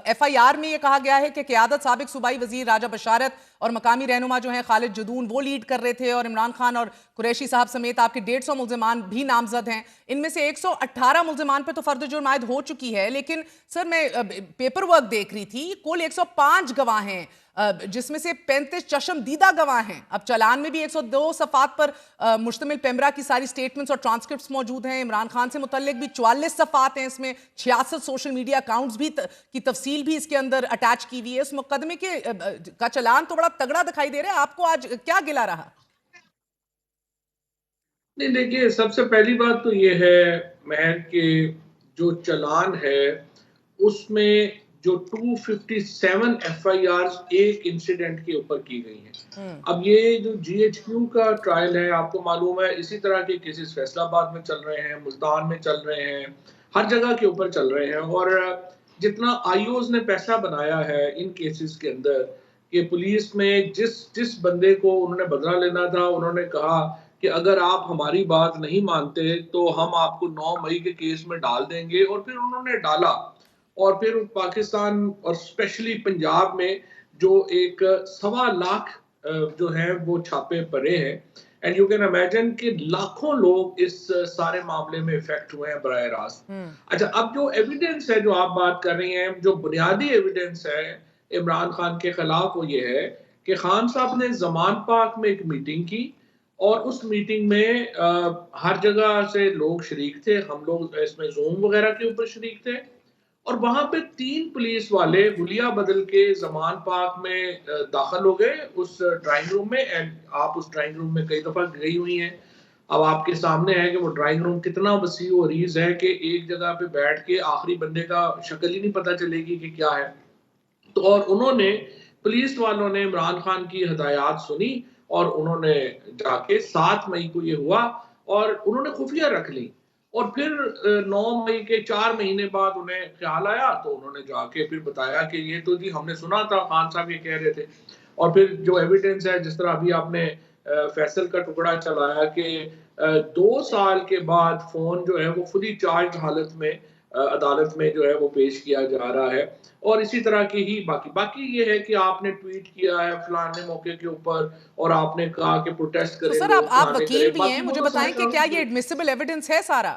FIR में ये कहा गया है कि क़यादत साबिक सूबाई वजीर राजा बशारत और मकामी रहनुमा जो हैं खालिद जदून वो लीड कर रहे थे, और इमरान खान और कुरैशी साहब समेत आपके 150 मुल्जिमान भी नामजद हैं। इनमें से 118 मुल्जिमान पे तो फर्द जुर्म आयद हो चुकी है, लेकिन सर मैं पेपर वर्क देख रही थी, कुल 105 गवाह हैं, जिसमें से 35 चशमदीदा गवाह हैं। अब चालान में भी 102 सफ़ात पर मुश्तमिल पेमरा की सारी स्टेटमेंट्स और ट्रांसक्रिप्ट्स मौजूद हैं। इमरान खान से मुतल्लिक भी 44 सफ़ात हैं, इसमें 66 सोशल मीडिया अकाउंट्स भी की तफसील भी इसके अंदर अटैच की हुई है। इस मुकदमे के का चालान तो बड़ा तगड़ा दिखाई दे रहा है। आपको आज क्या गिला रहा? नहीं, देखिए, सबसे पहली बात तो ये है महर कि जो चालान है उसमें जो 257 एफआईआर्स एक इंसिडेंट के ऊपर की गई हैं। अब ये जो जीएचक्यू का ट्रायल है, आपको मालूम है इसी तरह के केसेस फैसलाबाद में चल रहे हैं, मुल्तान में चल रहे हैं, हर जगह के ऊपर चल रहे हैं। और जितना आईओज ने पैसा बनाया है इन केसेस के अंदर कि पुलिस में जिस जिस बंदे को उन्होंने बदला लेना था, उन्होंने कहा कि अगर आप हमारी बात नहीं मानते तो हम आपको 9 मई के केस में डाल देंगे, और फिर उन्होंने डाला। और फिर पाकिस्तान और स्पेशली पंजाब में जो एक 1.25 लाख जो है वो छापे पड़े हैं, एंड यू कैन इमेजिन कि लाखों लोग इस सारे मामले में इफेक्ट हुए हैं बराह रास्त। अच्छा, अब जो एविडेंस है जो आप बात कर रही हैं, जो बुनियादी एविडेंस है इमरान खान के खिलाफ, वो ये है कि खान साहब ने जमान पार्क में एक मीटिंग की, और उस मीटिंग में हर जगह से लोग शरीक थे, हम लोग इसमें जूम वगैरह के ऊपर शरीक थे। और वहां पे 3 पुलिस वाले हुलिया बदल के जमान पार्क में दाखिल हो गए उस ड्राइंग रूम में। एंड आप उस ड्राइंग रूम में कई दफा गई हुई हैं, अब आपके सामने है कि वो ड्राइंग रूम कितना वसी और अरीज है कि एक जगह पे बैठ के आखिरी बंदे का शक्ल ही नहीं पता चलेगी कि क्या है। तो और उन्होंने, पुलिस वालों ने इमरान खान की हदायत सुनी, और उन्होंने जाके 7 मई को ये हुआ, और उन्होंने खुफिया रख ली। और फिर 9 मई के 4 महीने बाद उन्हें ख्याल आया, तो उन्होंने जाके फिर बताया कि ये तो जी हमने सुना था, खान साहब ये कह रहे थे। और फिर जो एविडेंस है, जिस तरह अभी आपने फैसल का टुकड़ा चलाया कि 2 साल के बाद फ़ोन जो है वो फुली चार्ज हालत में अदालत में जो है वो पेश किया जा रहा है। और इसी तरह की ही बाकी बाकी ये है कि आपने ट्वीट किया है फलाने मौके के ऊपर, और आपने कहा कि प्रोटेस्ट तो करें सर लोग, आप फलाने वकील करें, भी हैं, बाकी वो मुझे तो सारे बताएं कि काम। क्या ये एडमिसिबल एविडेंस है सारा?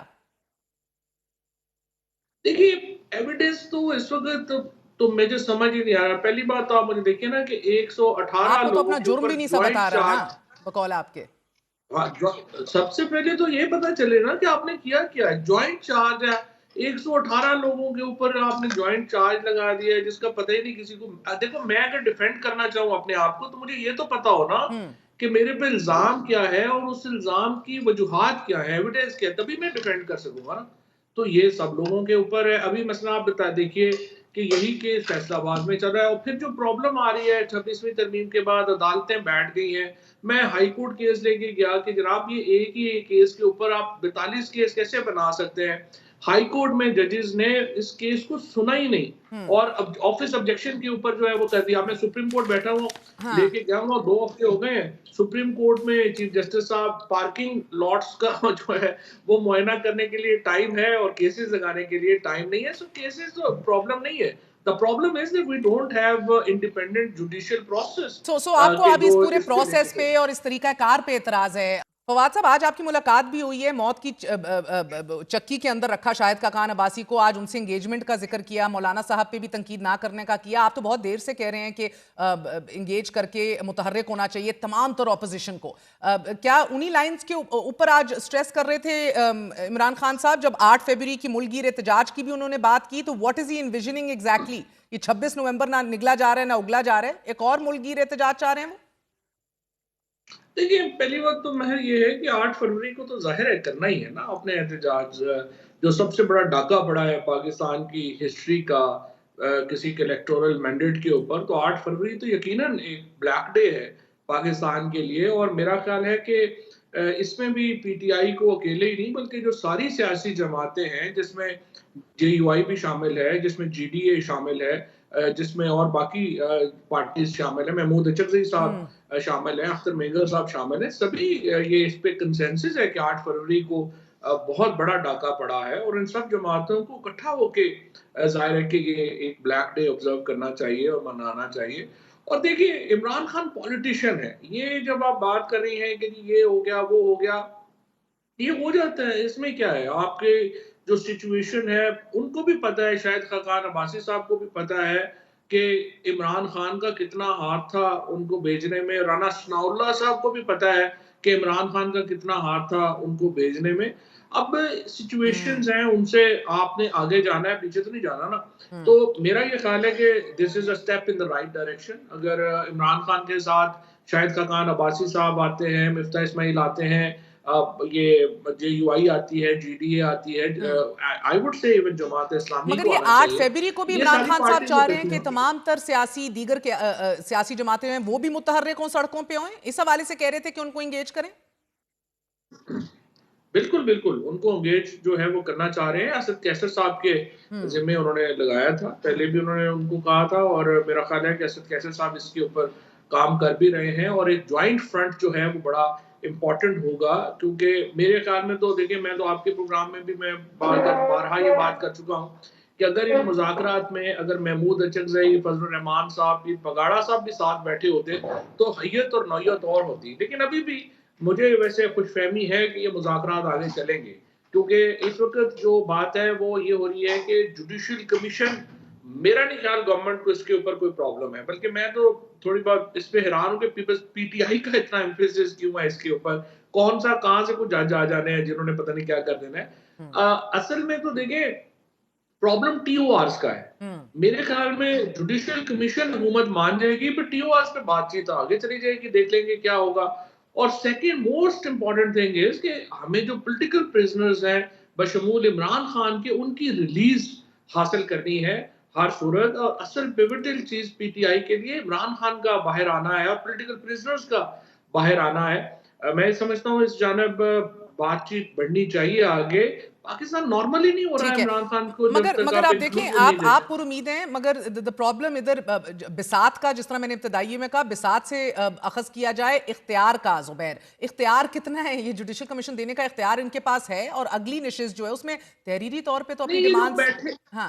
देखिए, एविडेंस तो इस वक्त तो मुझे समझ ही नहीं आ रहा। पहली बात तो आप मुझे देखिए ना कि 118 आपको तो लोगों अपना के जुर्म भी ऊपर नहीं ज्वाइंट बता रहा ना, चार्ज। बकौल आपके। हाँ, सबसे पहले तो ये पता चले ना कि आपने किया क्या है। ज्वाइंट चार्ज है, 118 लोगों के ऊपर आपने ज्वाइंट चार्ज लगा दिया है, जिसका पता ही नहीं किसी को। देखो, मैं अगर डिफेंड करना चाहूँ अपने आप को, तो मुझे ये तो पता हो ना हम्म कि मेरे पे इल्जाम क्या है और उस इल्जाम की वजूहात क्या है, एविडेंस क्या है, तभी मैं डिफेंड कर सकूंगा ना। तो ये सब लोगों के ऊपर है। अभी मसला आप बता देखिए कि यही केस फैसलाबाद में चल रहा है, और फिर जो प्रॉब्लम आ रही है 26वीं तरमीम के बाद अदालतें बैठ गई हैं। मैं हाई कोर्ट केस लेके गया कि जनाब ये एक ही केस के ऊपर आप 42 केस कैसे बना सकते हैं। हाई कोर्ट में जजेस ने इस केस को सुना ही नहीं, हम्म और अब ऑफिस ऑब्जेक्शन के ऊपर जो है वो कर दिया। मैं सुप्रीम कोर्ट बैठा हूँ, हाँ। लेके गया हूँ, 2 हफ्ते हो गए हैं। सुप्रीम कोर्ट में चीफ जस्टिस साहब पार्किंग लॉट्स का जो है वो मुआयना करने के लिए टाइम है, और केसेस लगाने के लिए टाइम नहीं है। सो केसेस तो प्रॉब्लम नहीं है। The problem is that we don't have independent judicial process so आपको के अब इस जो पूरे इसके प्रोसेस लिए। पे और इस तरीका कार पे एतराज है। फवाद साहब, आज आपकी मुलाकात भी हुई है, मौत की चक्की के अंदर रखा शाहिद खान अब्बासी को, आज उनसे एंगेजमेंट का जिक्र किया, मौलाना साहब पे भी तनकीद ना करने का किया। आप तो बहुत देर से कह रहे हैं कि इंगेज करके मुतहर्रिक होना चाहिए तमाम तर ऑपोजिशन को। क्या उन्हीं लाइंस के ऊपर आज स्ट्रेस कर रहे थे इमरान खान साहब, जब 8 फरवरी की मुल्कगीर एहतजाज की भी उन्होंने बात की? तो what is he envisioning exactly? ये 26 नवंबर ना निगला जा रहा है ना उगला जा रहा है, एक और मुल्कगीर एहतजाज चाह रहे हैं वो? देखिए, पहली बात तो महर ये है कि 8 फरवरी को तो ज़ाहिर है करना ही है ना अपने एहतजाज। जो सबसे बड़ा डाका पड़ा है पाकिस्तान की हिस्ट्री का किसी के इलेक्टोरल मैंडेट के ऊपर, तो 8 फरवरी तो यकीनन एक ब्लैक डे है पाकिस्तान के लिए। और मेरा ख्याल है कि इसमें भी पीटीआई को अकेले ही नहीं, बल्कि जो सारी सियासी जमातें हैं, जिसमें जेयूआई भी शामिल है, जिसमें जीडीए शामिल है, जिसमें और बाकी पार्टीज शामिल है, महमूद अचकज़ई साहब शामिल हैं, अख्तर मेंगल साहब शामिल हैं, सभी ये इस पे कंसेंसस है कि 8 फरवरी को बहुत बड़ा डाका पड़ा है, और इन सब जमातों को इकट्ठा होके जाहिर है कि ये एक ब्लैक डे ऑब्जर्व करना चाहिए और मनाना चाहिए। और देखिए इमरान खान पॉलिटिशियन है, ये जब आप बात कर रही हैं कि ये हो गया वो हो गया, ये हो जाता है, इसमें क्या है? आपके जो सिचुएशन है, उनको भी पता है, शायद खकान अब्बासी साहब को भी पता है कि इमरान खान का कितना हाथ था उनको भेजने में, राना सनाउल्लाह साहब को भी पता है कि इमरान खान का कितना हाथ था उनको भेजने में। अब सिचुएशंस हम्म। हैं, उनसे आपने आगे जाना है, पीछे तो नहीं जाना ना। हम्म। तो मेरा ये ख्याल है कि this is a step in the right direction. अगर इमरान खान के साथ शाहिद खकान अब्बासी साहब आते हैं, मिफ्ता इस्माइल आते हैं, ये जेयूआई आती है, जीडीए आती है, हम्म। I would say even Jamaat Islami मगर को ये आना 8 चाहिए। फरवरी को भी ये इमरान सारी खान साहब पार्टीज चाह रहे हैं इकट्ठी कि होंगी। तमाम तर सियासी दीगर के सियासी जमातें हैं वो भी मुतहर्रिक हों, सड़कों पे हों, इस हवाले से कह रहे थे कि उनको इंगेज करें। बिल्कुल, बिल्कुल, उनको एंगेज जो है वो करना चाह रहे हैं। असद कैसर साहब के हम्म। ज़िम्मे उन्होंने लगाया था, पहले भी उन्होंने उनको कहा था और मेरा ख़्याल है कि असद कैसर साहब इसके ऊपर काम कर भी रहे हैं और एक जॉइंट फ्रंट जो है वो बड़ा इम्पोर्टेंट होगा, क्योंकि मेरे ख़्याल में तो देखिए, मैं तो आपके प्रोग्राम में भी मैं बारहा ये बात कर चुका हूँ कि अगर इन मुज़ाकरात में अगर महमूद अचकज़ई, फज़लुर रहमान साहब, पीर पगाड़ा साहब भी साथ बैठे होते, तो हैयत और नौयत और होती। लेकिन अभी भी मुझे वैसे खुशफ़हमी है कि ये मुज़ाकरात आगे चलेंगे, क्योंकि इस वक़्त जो बात है वो ये हो रही है कि जुडिशियल कमीशन, मेरा नहीं ख़्याल गवर्नमेंट को इसके ऊपर कोई प्रॉब्लम है, बल्कि मैं तो थोड़ी बहुत इस पे हैरान हूँ कि पीपल्स पीटीआई का इतना एम्फेसिस क्यों है इसके ऊपर? कौन-सा कहाँ से कुछ जज आ जाने हैं जिन्होंने पता नहीं क्या कर देना है। हम्म। असल में तो देखिए प्रॉब्लम टीओआरस का है। हम्म। मेरे ख्याल में जुडिशियल कमीशन हुकूमत मान जाएगी, पर टीओआरस पे बातचीत आगे चली जाएगी, देख लेंगे क्या होगा। और second most important thing is कि हमें जो पॉलिटिकल प्रिजनर्स हैं बशमूल इमरान खान के, उनकी रिलीज हासिल करनी है हर सूरत। और असल पिवटल चीज पीटीआई के लिए इमरान खान का बाहर आना है और पॉलिटिकल प्रिजनर्स का बाहर आना है। मैं समझता हूँ इस जानब बातचीत बढ़नी चाहिए आगे। पाकिस्तान नॉर्मली नहीं हो रहा है ठीक है। इमरान खान को जब मगर तक मगर आप आप देखें, इंक्लूजन नहीं आप देते। पुरुमीद हैं, मगर द प्रॉब्लम इधर बिसात का, जिस तरह मैंने इब्तदाई में कहा, बिसात से अखज़ किया जाए इख्तियार का। ज़ुबैर, इख्तियार कितना है? ये जुडिशल कमीशन देने का इख्तियार इनके पास है और अगली नशिस्त जो है उसमें तहरीरी तौर पे तो अपनी नहीं, ये लोग डिमांड्स, बैठे, हाँ,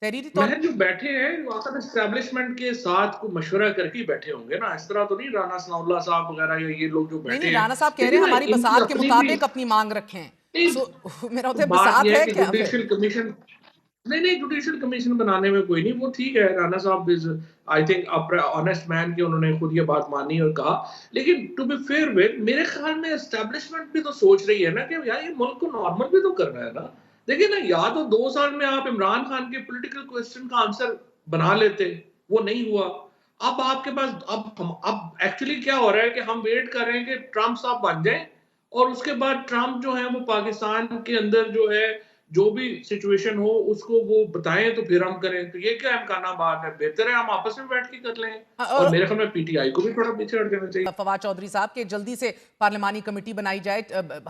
तहरीरी तौर महज जो बैठे हैं वाकई एस्टेब्लिशमेंट के साथ को मशवरा करके ही बैठे होंगे ना, इस तरह तो नहीं राना सनाउल्लाह साहब वगैरह या ये लोग जो नहीं नहीं, बैठे हैं। राणा साहब कह रहे देखिए हैं ना, हमारी इनकी बसात के अपनी भी मुताबिक अपनी मांग रखें। नहीं, सो मेरा तो होता है, बात बिसात यह है है कि क्या फिर? जुडिशियल कमीशन, नहीं नहीं, जुडिशियल कमीशन बनाने में कोई नहीं, वो ठीक है, राणा साहब is I think honest man के, उन्होंने खुद ये बात मानी और कहा। लेकिन टू बी फेयर विद, मेरे ख्याल में एस्टेब्लिशमेंट भी तो सोच रही है ना कि यार ये मुल्क को नॉर्मल भी तो करना है ना। देखिए ना, या तो 2 साल में आप इमरान खान के पॉलिटिकल क्वेश्चन का आंसर बना लेते, वो नहीं हुआ। अब आपके पास, अब एक्चुअली क्या हो रहा है कि हम वेट कर रहे हैं कि ट्रम्प साहब बन जाए और उसके बाद ट्रम्प जो है वो पाकिस्तान के अंदर जो है जो भी सिचुएशन हो उसको वो बताएं, तो फिर हम करें। तो ये क्या इम्काना बात है? बेहतर है हम आपस में बैठ के कर लें। और और मेरे ख्याल में पीटीआई को भी थोड़ा पीछे हट जाना चाहिए। फवाद चौधरी साहब के जल्दी से पार्लिमानी कमेटी बनाई जाए।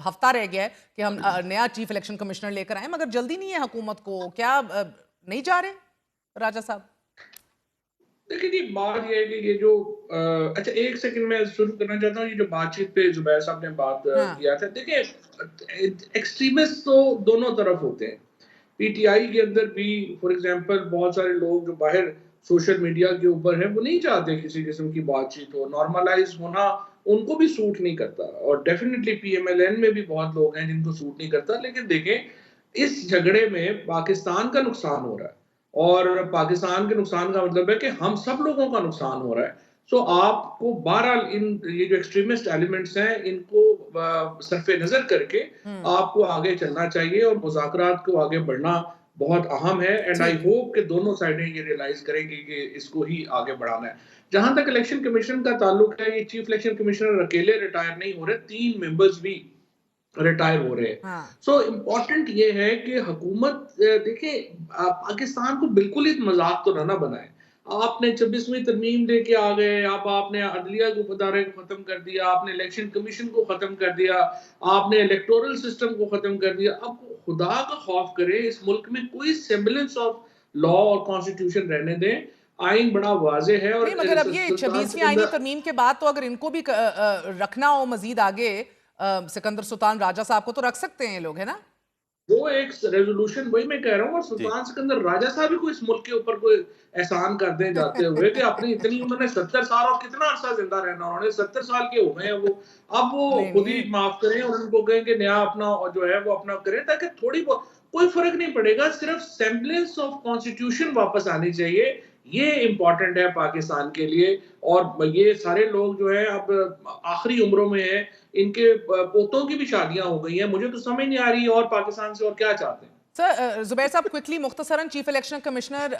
हफ्ता रह गया है कि हम नया चीफ इलेक्शन कमिश्नर लेकर आए, मगर जल्दी नहीं है हुकूमत को क्या? नहीं जा रहे राजा साहब? देखिए जी, बात ये है कि ये जो अच्छा एक सेकंड मैं शुरू करना चाहता हूँ, ये जो बातचीत पे जुबैर साहब ने बात हाँ। किया था। देखिए एक्सट्रीमिस्ट तो दोनों तरफ होते हैं। पीटीआई के अंदर भी फॉर एग्जांपल बहुत सारे लोग जो बाहर सोशल मीडिया के ऊपर हैं वो नहीं चाहते किसी किस्म की बातचीत हो, नॉर्मलाइज होना उनको भी सूट नहीं करता। और डेफिनेटली पीएमएलएन में भी बहुत लोग हैं जिनको सूट नहीं करता। लेकिन देखें, इस झगड़े में पाकिस्तान का नुकसान हो रहा है और पाकिस्तान के नुकसान का मतलब है कि हम सब लोगों का नुकसान हो रहा है। सो आपको बहरहाल इन ये जो एक्सट्रीमिस्ट एलिमेंट्स हैं इनको सरफे नजर करके हम्म। आपको आगे चलना चाहिए और मुज़ाकरात को आगे बढ़ना बहुत अहम है। एंड आई ठीक है। होप कि दोनों साइडें ये रियलाइज करेंगी कि इसको ही आगे बढ़ाना है। जहां तक इलेक्शन कमीशन का ताल्लुक है, ये चीफ इलेक्शन कमिश्नर अकेले रिटायर नहीं हो रहे, 3 मेंबर्स भी रिटायर हो रहे हैं। हाँ। सो इम्पोर्टेंट ये है कि हुकूमत देखिए, पाकिस्तान को बिल्कुल ही मजाक तो ना बनाए। आपने 26वीं तरमीम लेके आ गए, आपने अदलिया को अदारे को खत्म कर दिया, आपने इलेक्शन कमीशन को खत्म कर दिया, आपने इलेक्टोरल सिस्टम को खत्म कर दिया। अब खुदा का खौफ करें, इस मुल्क में कोई सेम्बलेंस ऑफ लॉ और कॉन्स्टिट्यूशन रहने दें। आइन बड़ा वाजे है और नहीं, मगर अब ये सुल्तान 26वीं आईनी सिकंदर, तरमीम के बाद तो अगर इनको भी रखना हो मजीद आगे, सिकंदर सुल्तान राजा साहब को तो रख सकते हैं ये लोग, है ना? वो एक रेजोल्यूशन, वही मैं कह रहा हूँ, और जी। सुल्तान सिकंदर राजा साहब भी कोई इस मुल्क के ऊपर कोई एहसान कर दें जाते हुए कि अपनी इतनी, उन्होंने 70 साल, और कितना अरसा जिंदा रहना, उन्होंने 70 साल के हो गए हैं वो, अब वो नहीं खुद ही नहीं, माफ करें और उनको कहें कि नया अपना जो है वो अपना करें, ताकि थोड़ी बहुत कोई फर्क नहीं पड़ेगा, सिर्फ सेम्बलेंस ऑफ कॉन्स्टिट्यूशन वापस आनी चाहिए। ये इंपॉर्टेंट है पाकिस्तान के लिए। और ये सारे लोग जो है अब आखिरी उम्रों में है, इनके पोतों की भी शादियां हो गई हैं, मुझे तो समझ नहीं आ रही और पाकिस्तान से और क्या चाहते हैं। सर जुबैर साहब क्विकली मुख्तसरन chief election commissioner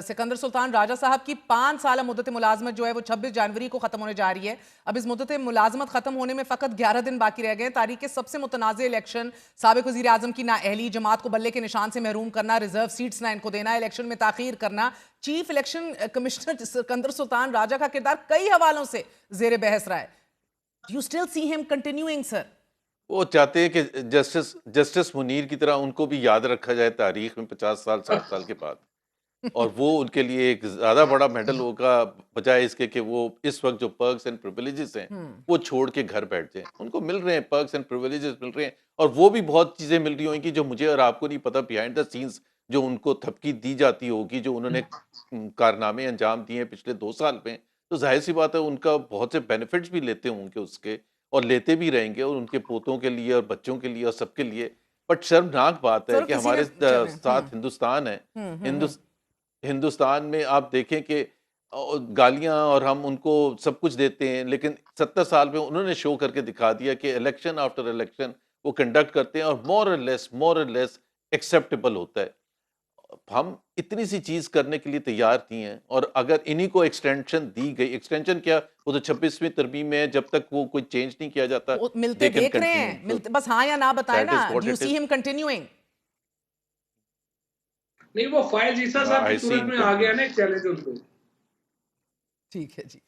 Sikandar Sultan Raja साहब की 5 साल मुद्दत मुलाजमत जो है वो 26 जनवरी को खत्म होने जा रही है। अब इस मुद्दत मुलाजमत खत्म होने में फ़कत 11 दिन बाकी रह गए। तारीख के सबसे मुतनाज़ इलेक्शन, साबिक वज़ीर आज़म की नाअहली, जमात को बल्ले के निशान से महरूम करना, रिजर्व सीट्स ना इनको देना, इलेक्शन में ताख़ीर करना, chief election commissioner Sikandar Sultan राजा का किरदार कई हवालों से ज़ेर बहस रहा है। Do you still see him continuing sir? वो चाहते हैं कि जस्टिस जस्टिस मुनीर की तरह उनको भी याद रखा जाए तारीख में 50 साल 60 साल के बाद, और वो उनके लिए एक ज़्यादा बड़ा मेडल होगा, बजाय इसके कि वो इस वक्त जो पर्क्स एंड प्रिविलेजेस हैं वो छोड़ के घर बैठ जाएं। उनको मिल रहे हैं, पर्क्स एंड प्रिविलेजेस मिल रहे हैं, और वो भी बहुत चीज़ें मिल रही होंगी जो मुझे और आपको नहीं पता, बिहाइंड द सीन्स जो उनको थपकी दी जाती होगी, जो उन्होंने कारनामे अंजाम दिए हैं पिछले 2 साल में। तो जाहिर सी बात है उनका बहुत से बेनिफिट्स भी लेते होंगे उसके, और लेते भी रहेंगे, और उनके पोतों के लिए और बच्चों के लिए और सबके लिए। बट शर्मनाक बात है सर कि किसी ने हमारे चलें साथ हिंदुस्तान है। हम्म। हिंदुस हिंदुस्तान में आप देखें कि गालियाँ और हम उनको सब कुछ देते हैं, लेकिन 70 साल में उन्होंने शो करके दिखा दिया कि इलेक्शन आफ्टर इलेक्शन वो कंडक्ट करते हैं, और मोर और लेस एक्सेप्टेबल होता है। हम इतनी सी चीज़ करने के लिए तैयार थी हैं, और अगर इन्हीं को एक्सटेंशन दी गई, एक्सटेंशन क्या, वो तो 26वीं तरमीम में है, जब तक वो कोई चेंज नहीं किया जाता वो मिलते दे कैन देख रहे कंटिन्यू। हैं, तो मिलते बस हाँ या ना बताएं दैट ना। Is do what you it see is. Him continuing? नहीं, वो फायज ईसा साहब की आई सी सूरत हिम में आ गया कंटिन्यू। ना एक चैलेंज उनको। ठीक है जी।